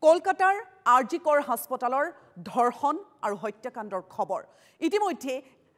কলকাতাৰ আৰজি কৰ হাস্পতালৰ ধৰ্ষণ আৰু হত্যাকাণ্ডৰ খবৰ ইতিমধ্যে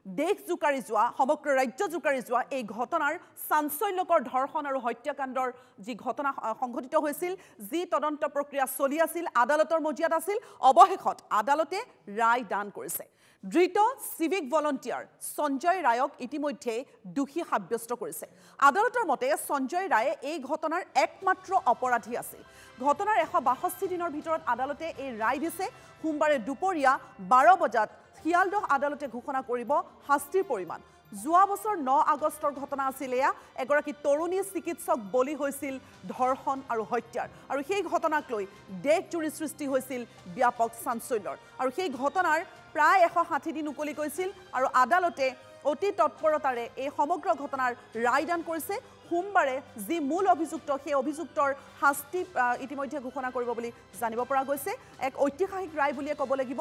দেশ জুকাৰি যোৱা সমগ্ৰ ৰাজ্য জুকাৰি যোৱা এই ঘটনাৰ চাঞ্চল্যকৰ ধৰ্ষণ আৰু হত্যাকাণ্ডৰ যি ঘটনা সংঘটিত হৈছিল যি তদন্ত প্ৰক্ৰিয়া চলি আছিল আদালতৰ মজিয়াত আছিল অৱশেষত আদালতে ৰায় দান কৰিছে ধৃত সিভিক ভলান্টিয়াৰ সঞ্জয় ৰায়ক ইতিমধ্যে দোষী সাব্যস্ত কৰিছে আদালতৰ মতে সঞ্জয় ৰায়ে এই ঘটনাৰ একমাত্ৰ অপৰাধী আছিল ঘটনাৰ 162 দিনৰ ভিতৰত আদালতে এই ৰায় দিছে সোমবাৰে দুপৰীয়া 12 বজাত শিয়ালদহ আদালতে ঘোষণা কৰিব শাস্তিৰ পৰিমাণ যোৱা বছৰ 9 আগষ্টৰ ঘটনা আছিল এয়া এগৰাকী তৰুণী চিকিৎসক বলি হৈছিল ধৰ্ষণ আৰু হত্যাৰ আৰু সেই ঘটনাক লৈ দেশজুৰি সৃষ্টি হৈছিল ব্যাপক চাঞ্চল্যৰ আৰু সেই ঘটনাৰ প্ৰায় 160 দিন উকলি গৈছিল আৰু আদালতে অতি তৎপৰতাৰে এই সমগ্ৰ ঘটনাৰ ৰায়দান কৰিছে সোমবাৰে যি মূল অভিযুক্ত সেই অভিযুক্তৰ শাস্তি ইতিমধ্যে ঘোষণা কৰিব বুলি জানিব পৰা গৈছে এক ঐতিহাসিক ৰায় বুলিয়ে ক'ব লাগিব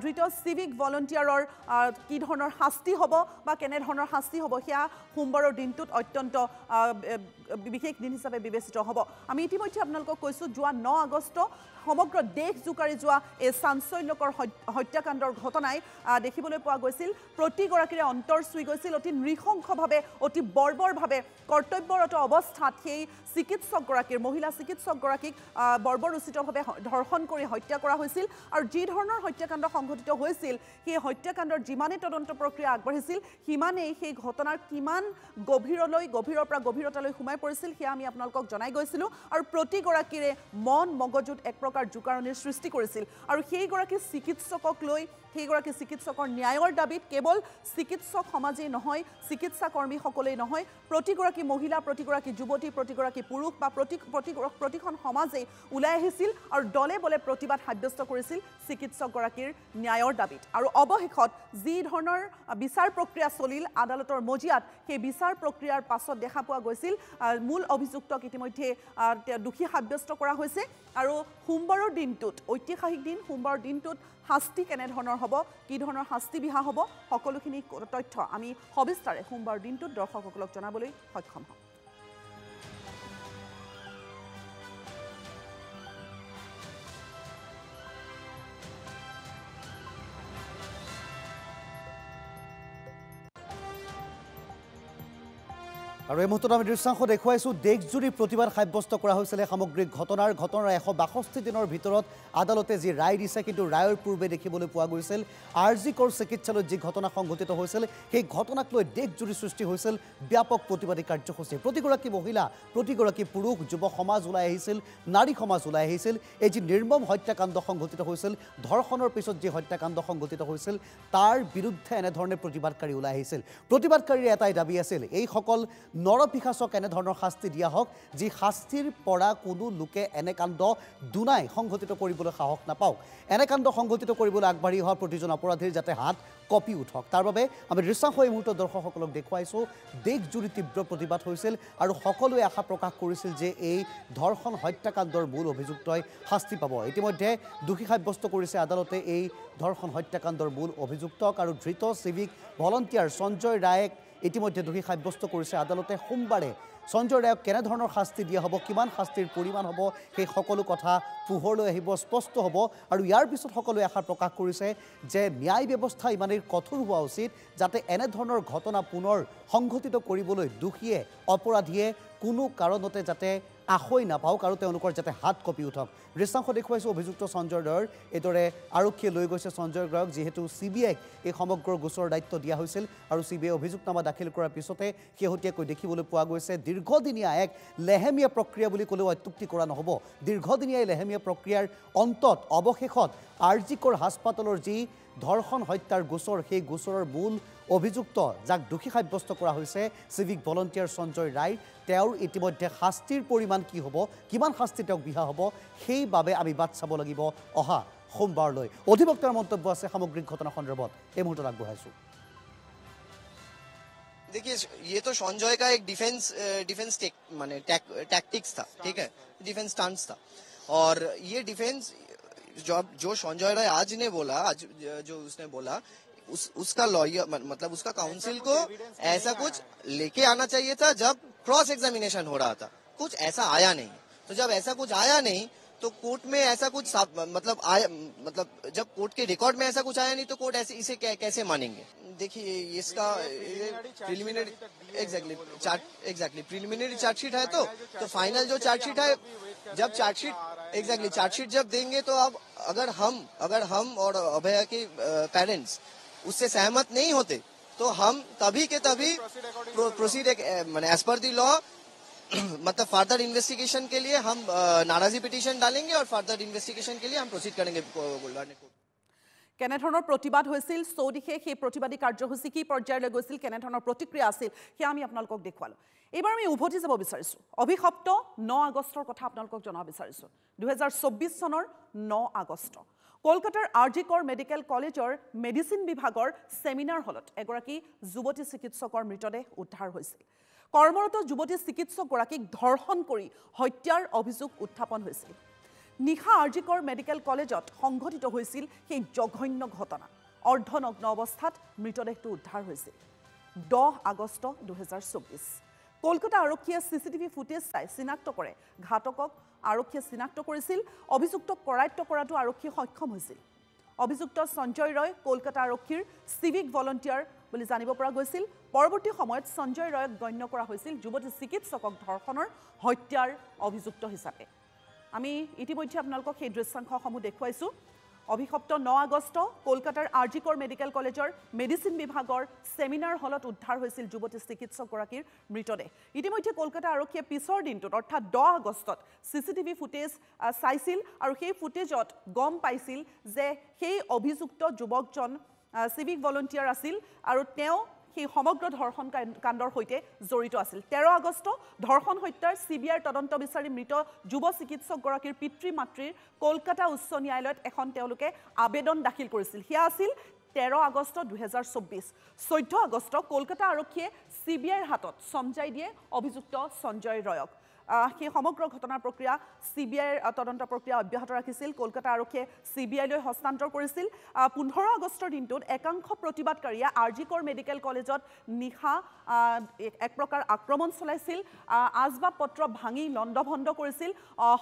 ধৃত সিভিক ভলান্টিয়াৰৰ কি ধৰণৰ শাস্তি হ'ব বা কেনে ধৰণৰ শাস্তি হ'ব সেয়া সোমবাৰৰ দিনটোত অত্যন্ত বিশেষ দিন হিচাপে বিবেচিত হ'ব আমি ইতিমধ্যে আপোনালোকক কৈছোঁ যোৱা 9 আগষ্ট সমগ্ৰ দেশ জুকাৰি যোৱা এই চাঞ্চল্যকৰ হত্যাকাণ্ডৰ ঘটনাই দেখিবলৈ পোৱা গৈছিল প্ৰতিগৰাকীৰে অন্তৰ চুই গৈছিল অতি নৃশংসভাৱে অতি বৰ্বৰভাৱে কৰ্তব্যৰত অৱস্থাত সেই চিকিৎসকগৰাকীৰ মহিলা চিকিৎসকগৰাকীক বৰ্বৰোচিতভাৱে ধৰ্ষণ কৰি হত্যা কৰা হৈছিল আৰু যি ধৰণৰ হত্যাকাণ্ড সংঘটিত হৈছিল সেই হত্যাকাণ্ডৰ যিমানে তদন্ত প্ৰক্ৰিয়া আগবাঢ়িছিল সিমানেই সেই ঘটনাৰ কিমান গভীৰৰ পৰা গভীৰতালৈ সোমাই পৰিছিল সেয়া আমি আপোনালোকক জনাই গৈছিলোঁ আৰু প্ৰতিগৰাকীৰে মন মগজুত এক প্ৰকাৰ জুকাৰণিৰ সৃষ্টি কৰিছিল আৰু সেইগৰাকী চিকিৎসকক লৈ সেইগৰাকী চিকিৎসকৰ ন্যায়ৰ দাবীত কেৱল চিকিৎসক সমাজেই নহয় চিকিৎসা কৰ্মীসকলেই নহয় প্ৰতিগৰাকী মহিলা প্ৰতিগৰাকী যুৱতী প্ৰতিগৰাকী পুৰুষ বা প্ৰতিখন সমাজেই ওলাই আহিছিল আৰু দলে বলে প্ৰতিবাদ সাব্যস্ত কৰিছিল চিকিৎসকগৰাকীৰ ন্যায়ৰ দাবীত আৰু অৱশেষত যি ধৰণৰ বিচাৰ প্ৰক্ৰিয়া চলিল আদালতৰ মজিয়াত সেই বিচাৰ প্ৰক্ৰিয়াৰ পাছত দেখা পোৱা গৈছিল মূল অভিযুক্তক ইতিমধ্যে দোষী সাব্যস্ত কৰা হৈছে আৰু সোমবাৰৰ দিনটোত ঐতিহাসিক দিন সোমবাৰৰ দিনটোত শাস্তি কেনে ধৰণৰ হ'ব কি ধৰণৰ শাস্তি বিহা হ'ব সকলোখিনি তথ্য আমি সবিস্তাৰে সোমবাৰ দিনটোত দৰ্শকসকলক জনাবলৈ সক্ষম হ'ম আৰু এই মুহূৰ্তত আমি দৃশ্যাংশ দেখুৱাইছোঁ দেশজুৰি প্ৰতিবাদ সাব্যস্ত কৰা হৈছিলে সামগ্ৰিক ঘটনাৰ 162 দিনৰ ভিতৰত আদালতে যি ৰায় দিছে কিন্তু ৰায়ৰ পূৰ্বে দেখিবলৈ পোৱা গৈছিল আৰজি কৰ চিকিৎসালয়ত যি ঘটনা সংঘটিত হৈছিল সেই ঘটনাক লৈ দেশজুৰি সৃষ্টি হৈছিল ব্যাপক প্ৰতিবাদী কাৰ্যসূচী প্ৰতিগৰাকী মহিলা প্ৰতিগৰাকী পুৰুষ যুৱ সমাজ ওলাই আহিছিল নাৰী সমাজ ওলাই আহিছিল এই যি নিৰ্মম হত্যাকাণ্ড সংঘটিত হৈছিল ধৰ্ষণৰ পিছত যি হত্যাকাণ্ড সংঘটিত হৈছিল তাৰ বিৰুদ্ধে এনেধৰণে প্ৰতিবাদকাৰী ওলাই আহিছিল প্ৰতিবাদকাৰীৰ এটাই দাবী আছিল এইসকল নৰপিশাচক এনে ধৰণৰ শাস্তি দিয়া হওক যি শাস্তিৰ পৰা কোনো লোকে এনে কাণ্ড দুনাই সংঘটিত কৰিবলৈ সাহস নাপাওক এনে কাণ্ড সংঘটিত কৰিবলৈ আগবাঢ়ি অহা প্ৰতিজন অপৰাধীৰ যাতে হাত কপি উঠক তাৰ বাবে আমি দৃশ্যাংশ এই মুহূৰ্তত দৰ্শকসকলক দেখুৱাইছোঁ দেশজুৰি তীব্ৰ প্ৰতিবাদ হৈছিল আৰু সকলোৱে আশা প্ৰকাশ কৰিছিল যে এই ধৰ্ষণ হত্যাকাণ্ডৰ মূল অভিযুক্তই শাস্তি পাব ইতিমধ্যে দোষী সাব্যস্ত কৰিছে আদালতে এই ধৰ্ষণ হত্যাকাণ্ডৰ মূল অভিযুক্তক আৰু ধৃত চিভিক ভলান্টিয়াৰ সঞ্জয় ৰায়ক ইতিমধ্যে দোষী সাব্যস্ত কৰিছে আদালতে সোমবাৰে সঞ্জয় ৰায়ক কেনে ধৰণৰ শাস্তি দিয়া হ'ব কিমান শাস্তিৰ পৰিমাণ হ'ব সেই সকলো কথা পোহৰলৈ আহিব স্পষ্ট হ'ব আৰু ইয়াৰ পিছত সকলোৱে আশা প্ৰকাশ কৰিছে যে ন্যায় ব্যৱস্থা ইমানেই কঠোৰ হোৱা উচিত যাতে এনে ধৰণৰ ঘটনা পুনৰ সংঘটিত কৰিবলৈ দোষীয়ে অপৰাধীয়ে কোনো কাৰণতে যাতে আশৈ নাপাওক আৰু তেওঁলোকৰ যাতে হাত কপি উঠক দৃশ্যাংশ দেখুৱাইছোঁ অভিযুক্ত সঞ্জয় ৰায়ৰ এইদৰে আৰক্ষীয়ে লৈ গৈছে সঞ্জয় ৰায়ক যিহেতু CBIক এই সমগ্ৰ গোচৰৰ দায়িত্ব দিয়া হৈছিল আৰু CBI অভিযোগনামা দাখিল কৰাৰ পিছতে শেহতীয়াকৈ দেখিবলৈ পোৱা গৈছে দীৰ্ঘদিনীয়া এক লেহেমীয়া প্ৰক্ৰিয়া বুলি ক'লেও অত্যুক্তি কৰা নহ'ব দীৰ্ঘদিনীয়া এই লেহেমীয়া প্ৰক্ৰিয়াৰ অন্তত অৱশেষত আৰজি কৰ হাস্পতালৰ যি ধৰ্ষণ হত্যাৰ গোচৰ সেই গোচৰৰ মূল অভিযুক্ত যাক দোষী সাব্যস্ত কৰা হৈছে চিভিক ভলান্টিয়াৰ সঞ্জয় ৰায় তেওঁৰ ইতিমধ্যে শাস্তিৰ পৰিমাণ কি হ'ব কিমান শাস্তি তেওঁক বিহা হ'ব সেইবাবে আমি বাট চাব লাগিব অহা সোমবাৰলৈ অধিবক্তাৰ মন্তব্য আছে সামগ্ৰিক ঘটনা সন্দৰ্ভত এই মুহূৰ্তত আগবঢ়াইছোঁ देखिए ये तो संजय का एक डिफेंस माने टैक्टिक्स था ठीक है डिफेंस स्टंट्स था और ये डिफेंस जो संजय राय आज ने बोला आज जो उसने बोला उसका लॉयर मतलब उसका काउंसिल को ऐसा कुछ लेके आना चाहिए था जब क्रॉस एग्जामिनेशन हो रहा था कुछ ऐसा आया नहीं तो जब ऐसा कुछ आया नहीं तो कोर्ट में ऐसा कुछ मतलब जब कोर्ट के रिकॉर्ड में ऐसा कुछ आया नहीं तो कोर्ट ऐसे इसे कैसे मानेंगे? देखिए इसका प्रिलिमिनरी एग्जैक्टली प्रिलिमिनरी चार्जशीट है तो फाइनल जो चार्जशीट है जब चार्जशीट जब देंगे तो अब अगर हम और अभय के पेरेंट्स उससे सहमत नहीं होते तो हम तभी के तभी proceed as per the law मतलब फर्दर इन्वेस्टिगेशन के लिए हम नाराजी पिटिशन डालेंगे और फर्दर इन्वेस्टिगेशन के लिए हम प्रोसीड करेंगे बुलवाने को। কেনেধৰণৰ প্ৰতিবাদ হৈছিল চৌদিশে সেই প্ৰতিবাদী কাৰ্যসূচী কি পৰ্যায়লৈ গৈছিল কেনেধৰণৰ প্ৰতিক্ৰিয়া আছিল সেয়া আমি আপোনালোকক দেখুৱালো এইবাৰ আমি উভতি যাব বিচাৰিছো অভিশপ্ত 9 আগষ্টৰ কথা আপোনালোকক জনাব বিচাৰিছো 2024 চনৰ 9 আগষ্ট কলকাতাৰ আৰজি কৰ মেডিকেল কলেজৰ মেডিচিন বিভাগৰ সেমিনাৰ হলত এগৰাকী যুৱতী চিকিৎসকৰ মৃতদেহ উদ্ধাৰ হৈছিল কৰ্মৰত যুৱতী চিকিৎসকগৰাকীক ধৰ্ষণ কৰি হত্যাৰ অভিযোগ উত্থাপন হৈছিল নিশা আৰজি কৰ মেডিকেল কলেজত সংঘটিত হৈছিল সেই জঘন্য ঘটনা অৰ্ধনগ্ন অৱস্থাত মৃতদেহটো উদ্ধাৰ হৈছিল 10 আগষ্ট 2024 কলকাতা আৰক্ষীয়ে সিসিটিভি ফুটেজ চাই চিনাক্ত কৰে ঘাতকক আৰক্ষীয়ে চিনাক্ত কৰিছিল অভিযুক্তক কৰায়ত্ব কৰাটো আৰক্ষী সক্ষম হৈছিল অভিযুক্ত সঞ্জয় ৰয় কলকাতা আৰক্ষীৰ সিভিক ভলান্টিয়াৰ বুলি জানিব পৰা গৈছিল পৰৱৰ্তী সময়ত সঞ্জয় ৰয়ক গণ্য কৰা হৈছিল যুৱতী চিকিৎসকক ধৰ্ষণৰ হত্যাৰ অভিযুক্ত হিচাপে আমি ইতিমধ্যে আপোনালোকক সেই দৃশ্যাংশসমূহ দেখুৱাইছো অভিশপ্ত 9 আগষ্ট কলকাতাৰ আৰজি কৰ মেডিকেল কলেজৰ মেডিচিন বিভাগৰ সেমিনাৰ হলত উদ্ধাৰ হৈছিল যুৱতী চিকিৎসকগৰাকীৰ মৃতদেহ ইতিমধ্যে কলকাতা আৰক্ষীয়ে পিছৰ দিনটোত অৰ্থাৎ 10 আগষ্টত সিসিটিভি ফুটেজ চাইছিল আৰু সেই ফুটেজত গম পাইছিল যে সেই অভিযুক্ত যুৱকজন সিভিক ভলান্টিয়াৰ আছিল আৰু তেওঁ সেই সমগ্ৰ ধৰ্ষণ কাণ্ডৰ সৈতে জড়িত আছিল 13 আগষ্ট ধৰ্ষণ হত্যাৰ সিবিআইৰ তদন্ত বিচাৰি মৃত যুৱ চিকিৎসকগৰাকীৰ পিতৃ মাতৃৰ কলকাতা উচ্চ ন্যায়ালয়ত এখন তেওঁলোকে আবেদন দাখিল কৰিছিল হিয়া আছিল 13 আগষ্ট 2024 14 আগষ্ট কলকাতা আৰক্ষীয়ে সিবিআইৰ হাতত সমজাই দিয়ে অভিযুক্ত সঞ্জয় ৰয়ক সেই সমগ্ৰ ঘটনাৰ প্ৰক্ৰিয়া সিবিআইৰ তদন্ত প্ৰক্ৰিয়া অব্যাহত ৰাখিছিল কলকাতা আৰক্ষীয়ে সিবিআইলৈ হস্তান্তৰ কৰিছিল 15 আগষ্টৰ দিনটোত একাংশ প্ৰতিবাদকাৰীয়ে আৰজি কৰ মেডিকেল কলেজত নিশা এক প্ৰকাৰ আক্ৰমণ চলাইছিল আজবাব পত্ৰ ভাঙি লণ্ডভণ্ড কৰিছিল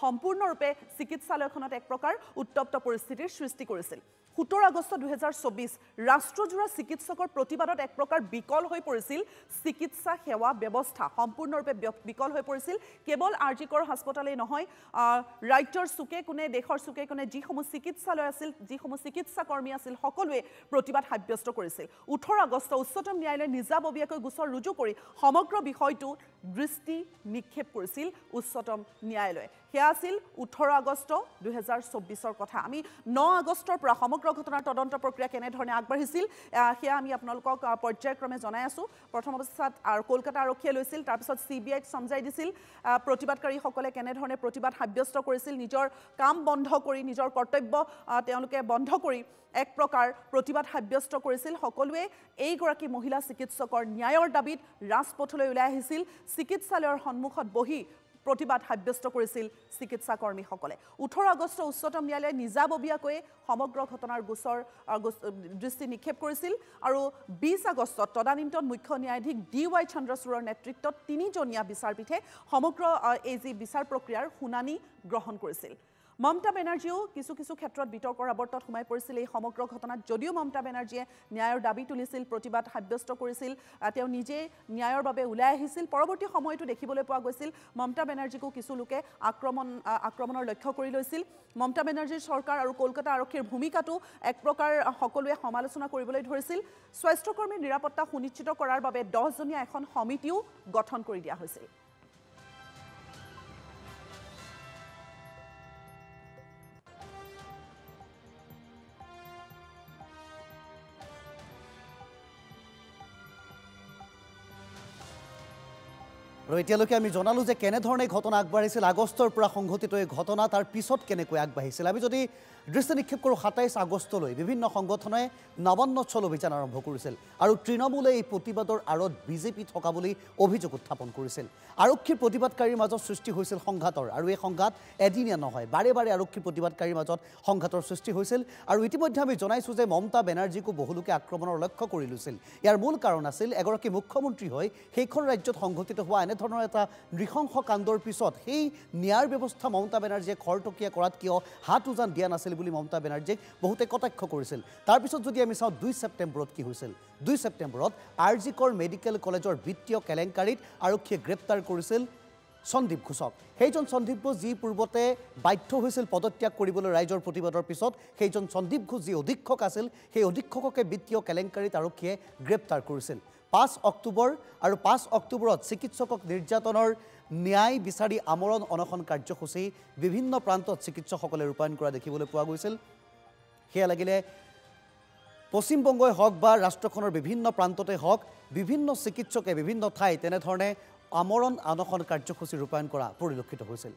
সম্পূৰ্ণৰূপে চিকিৎসালয়খনত এক প্ৰকাৰ উত্তপ্ত পৰিস্থিতিৰ সৃষ্টি কৰিছিল 17 আগষ্ট 2024 ৰাষ্ট্ৰজোৰা চিকিৎসকৰ প্ৰতিবাদত এক প্ৰকাৰ বিকল হৈ পৰিছিল চিকিৎসা সেৱা ব্যৱস্থা সম্পূৰ্ণৰূপে বিকল হৈ পৰিছিল কেৱল আৰজি কৰ হাস্পতালেই নহয় ৰাজ্যৰ সুকে কোনে দেশৰ সুকে কোনে যিসমূহ চিকিৎসালয় আছিল যিসমূহ চিকিৎসা কৰ্মী আছিল সকলোৱে প্ৰতিবাদ সাব্যস্ত কৰিছিল 18 আগষ্ট উচ্চতম ন্যায়ালয়ে নিজাববীয়াকৈ গোচৰ ৰুজু কৰি সমগ্ৰ বিষয়টো দৃষ্টি নিক্ষেপ কৰিছিল উচ্চতম ন্যায়ালয়ে সেয়া আছিল 18 আগষ্ট 2024ৰ কথা আমি 9 আগষ্টৰ পৰা সমগ্ৰ ঘটনাৰ তদন্ত প্ৰক্ৰিয়া কেনে ধৰণে আগবাঢ়িছিল সেয়া আমি আপোনালোকক পৰ্যায়ক্ৰমে জনাই আছো প্ৰথম অৱস্থাত কলকাতা আৰক্ষীয়ে লৈছিল তাৰ পিছত সিবিআইক সমজাই দিছিল প্ৰতিবাদকাৰীসকলে কেনে ধৰণে প্ৰতিবাদ সাব্যস্ত কৰিছিল নিজৰ কাম বন্ধ কৰি নিজৰ কৰ্তব্য তেওঁলোকে বন্ধ কৰি এক প্ৰকাৰ প্ৰতিবাদ সাব্যস্ত কৰিছিল সকলোৱে এইগৰাকী মহিলা চিকিৎসকৰ ন্যায়ৰ দাবীত ৰাজপথলৈ ওলাই আহিছিল চিকিৎসালয়ৰ সন্মুখত বহি প্ৰতিবাদ সাব্যস্ত কৰিছিল চিকিৎসা কৰ্মীসকলে 18 আগষ্ট উচ্চতম ন্যায়ালয়ে নিজাববীয়াকৈ সমগ্ৰ ঘটনাৰ গোচৰ দৃষ্টি নিক্ষেপ কৰিছিল আৰু 20 আগষ্টত তদানীন্তন মুখ্য ন্যায়াধীশ DY চন্দ্ৰচূড়ৰ নেতৃত্বত 3জনীয়া বিচাৰপীঠে সমগ্ৰ এই যি বিচাৰ প্ৰক্ৰিয়াৰ শুনানি গ্ৰহণ কৰিছিল মমতা বেনাৰ্জীও কিছু ক্ষেত্ৰত বিতৰ্কৰ আৱৰ্তত সোমাই পৰিছিল এই সমগ্ৰ ঘটনাত যদিও মমতা বেনাৰ্জীয়ে ন্যায়ৰ দাবী তুলিছিল প্ৰতিবাদ সাব্যস্ত কৰিছিল তেওঁ নিজে ন্যায়ৰ বাবে ওলাই আহিছিল পৰৱৰ্তী সময়তো দেখিবলৈ পোৱা গৈছিল মমতা বেনাৰ্জীকো কিছু লোকে আক্ৰমণৰ লক্ষ্য কৰি লৈছিল মমতা বেনাৰ্জীৰ চৰকাৰ আৰু কলকাতা আৰক্ষীৰ ভূমিকাটো এক প্ৰকাৰ সকলোৱে সমালোচনা কৰিবলৈ ধৰিছিল স্বাস্থ্যকৰ্মীৰ নিৰাপত্তা সুনিশ্চিত কৰাৰ বাবে 10জনীয়া এখন সমিতিও গঠন কৰি দিয়া হৈছিল আৰু এতিয়ালৈকে আমি জনালো যে কেনেধৰণে ঘটনা আগবাঢ়িছিল আগষ্টৰ পৰা সংঘটিত এই ঘটনা তাৰ পিছত কেনেকৈ আগবাঢ়িছিল আমি যদি দৃষ্টি নিক্ষেপ কৰোঁ 27 আগষ্টলৈ বিভিন্ন সংগঠনে নৱন্নচ্ছল অভিযান আৰম্ভ কৰিছিল আৰু তৃণমূলে এই প্ৰতিবাদৰ আঁৰত বিজেপি থকা বুলি অভিযোগ উত্থাপন কৰিছিল আৰক্ষীৰ প্ৰতিবাদকাৰীৰ মাজত সৃষ্টি হৈছিল সংঘাতৰ আৰু এই সংঘাত এদিনীয়া নহয় বাৰে বাৰে আৰক্ষীৰ প্ৰতিবাদকাৰীৰ মাজত সংঘাতৰ সৃষ্টি হৈছিল আৰু ইতিমধ্যে আমি জনাইছোঁ যে মমতা বেনাৰ্জীকো বহুলোকে আক্ৰমণৰ লক্ষ্য কৰি লৈছিল ইয়াৰ মূল কাৰণ আছিল এগৰাকী মুখ্যমন্ত্ৰী হৈ সেইখন ৰাজ্যত সংঘটিত হোৱা এনে এনেধৰণৰ এটা নৃশংস কাণ্ডৰ পিছত সেই ন্যায় ব্যৱস্থা মমতা বেনাৰ্জীয়ে খৰতকীয়া কৰাত কিয় হাত উজান দিয়া নাছিল বুলি মমতা বেনাৰ্জীক বহুতে কটাক্ষ কৰিছিল তাৰপিছত যদি আমি চাওঁ 2 ছেপ্টেম্বৰত কি হৈছিল 2 ছেপ্টেম্বৰত আৰজি কৰ মেডিকেল কলেজৰ বিত্তীয় কেলেংকাৰীত আৰক্ষীয়ে গ্ৰেপ্তাৰ কৰিছিল সন্দীপ ঘোষক সেইজন সন্দীপ ঘোষ যি পূৰ্বতে বাধ্য হৈছিল পদত্যাগ কৰিবলৈ ৰাইজৰ প্ৰতিবাদৰ পিছত সেইজন সন্দীপ ঘোষ যি অধীক্ষক আছিল সেই অধীক্ষককে বিত্তীয় কেলেংকাৰীত আৰক্ষীয়ে গ্ৰেপ্তাৰ কৰিছিল 5 অক্টোবৰ আৰু 5 অক্টোবৰত চিকিৎসকক নিৰ্যাতনৰ ন্যায় বিচাৰি আমৰণ অনশন কাৰ্যসূচী বিভিন্ন প্ৰান্তত চিকিৎসকসকলে ৰূপায়ণ কৰা দেখিবলৈ পোৱা গৈছিল সেয়া লাগিলে পশ্চিমবংগই হওক বা ৰাষ্ট্ৰখনৰ বিভিন্ন প্ৰান্ততে হওক বিভিন্ন চিকিৎসকে বিভিন্ন ঠাই তেনেধৰণে আমৰণ অনশন কাৰ্যসূচী ৰূপায়ণ কৰা পৰিলক্ষিত হৈছিল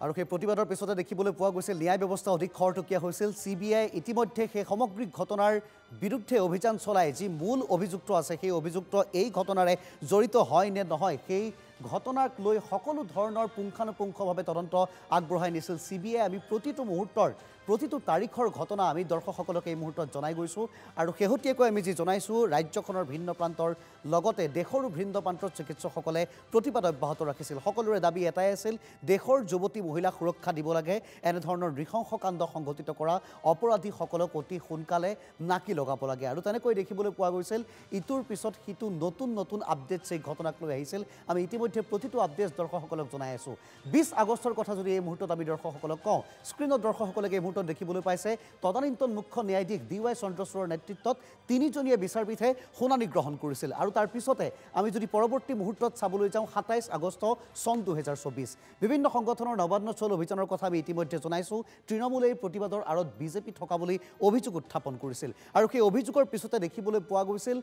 আৰু সেই প্ৰতিবাদৰ পিছতে দেখিবলৈ পোৱা গৈছিল ন্যায় ব্যৱস্থা অধিক খৰতকীয়া হৈছিল CBI ইতিমধ্যে সেই সামগ্ৰিক ঘটনাৰ বিৰুদ্ধে অভিযান চলাই যি মূল অভিযুক্ত আছে সেই অভিযুক্ত এই ঘটনাৰে জড়িত হয় নে নহয় সেই ঘটনাক লৈ সকলো ধৰণৰ পুংখানুপুংখভাৱে তদন্ত আগবঢ়াই নিছিল CBI আমি প্ৰতিটো মুহূৰ্তৰ প্ৰতিটো তাৰিখৰ ঘটনা আমি দৰ্শকসকলক এই মুহূৰ্তত জনাই গৈছোঁ আৰু শেহতীয়াকৈ আমি যি জনাইছোঁ ৰাজ্যখনৰ ভিন্ন প্ৰান্তৰ লগতে দেশৰো ভিন্ন প্ৰান্তৰ চিকিৎসকসকলে প্ৰতিবাদ অব্যাহত ৰাখিছিল সকলোৰে দাবী এটাই আছিল দেশৰ যুৱতী মহিলাক সুৰক্ষা দিব লাগে এনেধৰণৰ নৃশংস কাণ্ড সংঘটিত কৰা অপৰাধীসকলক অতি সোনকালে নাকি লগাব লাগে আৰু তেনেকৈ দেখিবলৈ পোৱা গৈছিল ইটোৰ পিছত সিটো নতুন নতুন আপডেট সেই ঘটনাক লৈ আহিছিল আমি ইতিমধ্যে প্ৰতিটো আপডেট দৰ্শকসকলক জনাই আছোঁ 20 আগষ্টৰ কথা যদি এই মুহূৰ্তত আমি দৰ্শকসকলক কওঁ স্ক্ৰীনত দৰ্শকসকলে এই মুহূৰ্তত দেখিবলৈ পাইছে তদানীন্তন মুখ্য ন্যায়াধীশ DY চন্দ্ৰচূড়ৰ নেতৃত্বত তিনিজনীয়া বিচাৰপীঠে শুনানি গ্ৰহণ কৰিছিল আৰু তাৰ পিছতে আমি যদি পৰৱৰ্তী মুহূৰ্তত চাবলৈ যাওঁ 27 আগষ্ট চন 2024 বিভিন্ন সংগঠনৰ নবান্ন চল অভিযানৰ কথা আমি ইতিমধ্যে জনাইছোঁ তৃণমূলে প্ৰতিবাদৰ আঁৰত বিজেপি থকা বুলি অভিযোগ উত্থাপন কৰিছিল আৰু সেই অভিযোগৰ পিছতে দেখিবলৈ পোৱা গৈছিল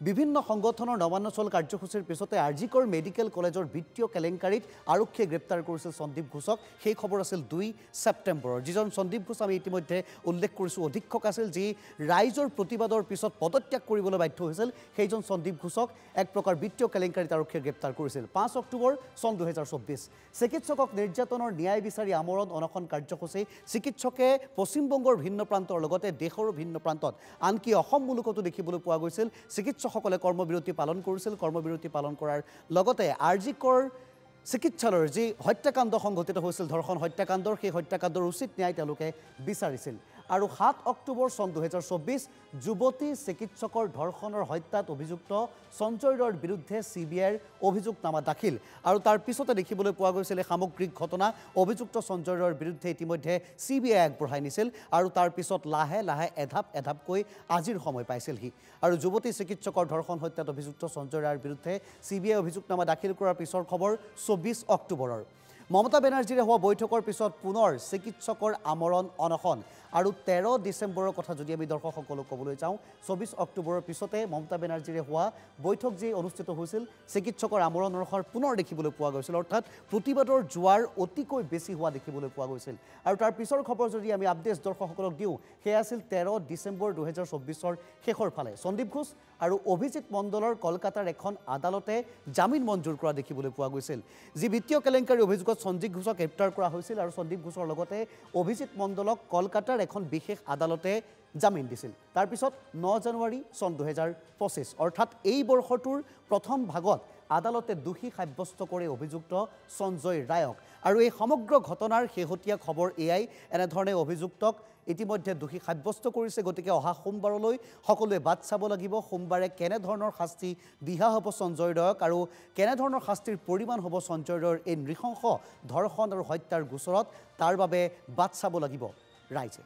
বিভিন্ন সংগঠনৰ নবান্ন চল কাৰ্যসূচীৰ পিছতে আৰজি কৰ মেডিকেল কলেজৰ বিত্তীয় কেলেংকাৰীত আৰক্ষীয়ে গ্ৰেপ্তাৰ কৰিছিল সন্দীপ ঘোষক সেই খবৰ আছিল 2 ছেপ্টেম্বৰৰ যিজন সন্দীপ ঘোষ আমি ইতিমধ্যে উল্লেখ কৰিছোঁ অধীক্ষক আছিল যি ৰাইজৰ প্ৰতিবাদৰ পিছত পদত্যাগ কৰিবলৈ বাধ্য হৈছিল সেইজন সন্দীপ ঘোষক এক প্ৰকাৰ বিত্তীয় কেলেংকাৰীত আৰক্ষীয়ে গ্ৰেপ্তাৰ কৰিছিল 5 অক্টোবৰ চন 2024 চিকিৎসকক নিৰ্যাতনৰ ন্যায় বিচাৰি আমৰণ অনশন কাৰ্যসূচী চিকিৎসকে পশ্চিমবংগৰ ভিন্ন প্ৰান্তৰ লগতে দেশৰ ভিন্ন প্ৰান্তত আনকি অসম মুলুকতো দেখিবলৈ পোৱা গৈছিল চিকিৎসকসকলে কৰ্মবিৰতি পালন কৰিছিল কৰ্মবিৰতি পালন কৰাৰ লগতে আৰজি কৰ চিকিৎসালয়ৰ যি হত্যাকাণ্ড সংঘটিত হৈছিল ধৰ্ষণ হত্যাকাণ্ডৰ সেই হত্যাকাণ্ডৰ উচিত ন্যায় তেওঁলোকে বিচাৰিছিল আৰু 7 অক্টোবৰ চন 2024 যুৱতী চিকিৎসকৰ ধৰ্ষণৰ হত্যাত অভিযুক্ত সঞ্জয় ৰায়ৰ বিৰুদ্ধে CBIৰ অভিযোগনামা দাখিল আৰু তাৰ পিছতে দেখিবলৈ পোৱা গৈছিল সামগ্ৰিক ঘটনা অভিযুক্ত সঞ্জয় ৰায়ৰ বিৰুদ্ধে ইতিমধ্যে CBI আগবঢ়াই নিছিল আৰু তাৰ পিছত লাহে লাহে এধাপকৈ আজিৰ সময় পাইছিলহি আৰু যুৱতী চিকিৎসকৰ ধৰ্ষণ হত্যাত অভিযুক্ত সঞ্জয় ৰায়ৰ বিৰুদ্ধে CBI অভিযোগনামা দাখিল কৰাৰ পিছৰ খবৰ 24 অক্টোবৰৰ মমতা বেনাৰ্জীৰে হোৱা বৈঠকৰ পিছত পুনৰ চিকিৎসকৰ আমৰণ অনশন আৰু 13 ডিচেম্বৰৰ কথা যদি আমি দৰ্শকসকলক ক'বলৈ যাওঁ 24 অক্টোবৰৰ পিছতে মমতা বেনাৰ্জীৰে হোৱা বৈঠক যি অনুষ্ঠিত হৈছিল চিকিৎসকৰ আমৰণ অনশন পুনৰ দেখিবলৈ পোৱা গৈছিল অৰ্থাৎ প্ৰতিবাদৰ জোৱাৰ অতিকৈ বেছি হোৱা দেখিবলৈ পোৱা গৈছিল আৰু তাৰ পিছৰ খবৰ যদি আমি আপডেট দৰ্শকসকলক দিওঁ সেয়া আছিল 13 ডিচেম্বৰ 2024ৰ শেষৰ ফালে সন্দীপ ঘোষ আৰু অভিজিৎ মণ্ডলৰ কলকাতাৰ এখন আদালতে জামিন মঞ্জুৰ কৰা দেখিবলৈ পোৱা গৈছিল যি বিত্তীয় কেলেংকাৰী অভিযোগত সন্দীপ ঘোষক গ্ৰেপ্তাৰ কৰা হৈছিল আৰু সন্দীপ ঘোষৰ লগতে অভিজিৎ মণ্ডলক কলকাতাৰ এখন বিশেষ আদালতে জামিন দিছিল তাৰ পিছত 9 জানুৱাৰী চন 2025 অৰ্থাৎ এই বৰ্ষটোৰ প্ৰথম ভাগত আদালতে দোষী সাব্যস্ত কৰে অভিযুক্ত সঞ্জয় ৰায়ক আৰু এই সমগ্ৰ ঘটনাৰ শেহতীয়া খবৰ এয়াই এনেধৰণে অভিযুক্তক ইতিমধ্যে দোষী সাব্যস্ত কৰিছে গতিকে অহা সোমবাৰলৈ সকলোৱে বাট চাব লাগিব সোমবাৰে কেনে ধৰণৰ শাস্তি বিহা হ'ব সঞ্জয় ৰায়ক আৰু কেনে ধৰণৰ শাস্তিৰ পৰিমাণ হ'ব সঞ্জয় ৰায়ৰ এই নৃশংস ধৰ্ষণ আৰু হত্যাৰ গোচৰত তাৰ বাবে বাট চাব লাগিব ৰাইজে